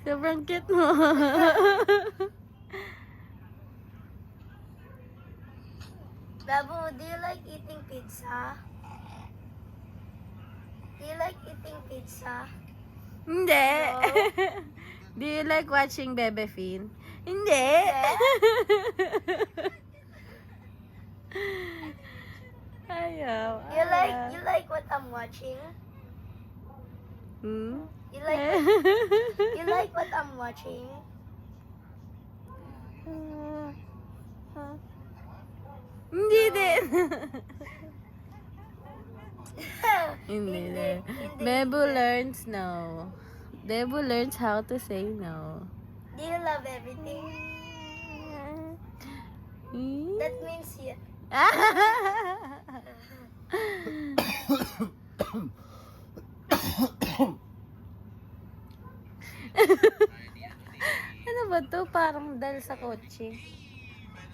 Sobrang cute mo. Babu, do you like eating pizza? Do you like eating pizza? Hindi. No. Do you like watching Bebe Fin? Hindi. Ayaw. You like what I'm watching? Hmm? You like what I'm watching? Hindi din. Hindi Hindi, din. hindi. Bebo learns no. Bebo learns how to say no. Do you love everything? That means you. Ano ba to? Parang dal sa kotse.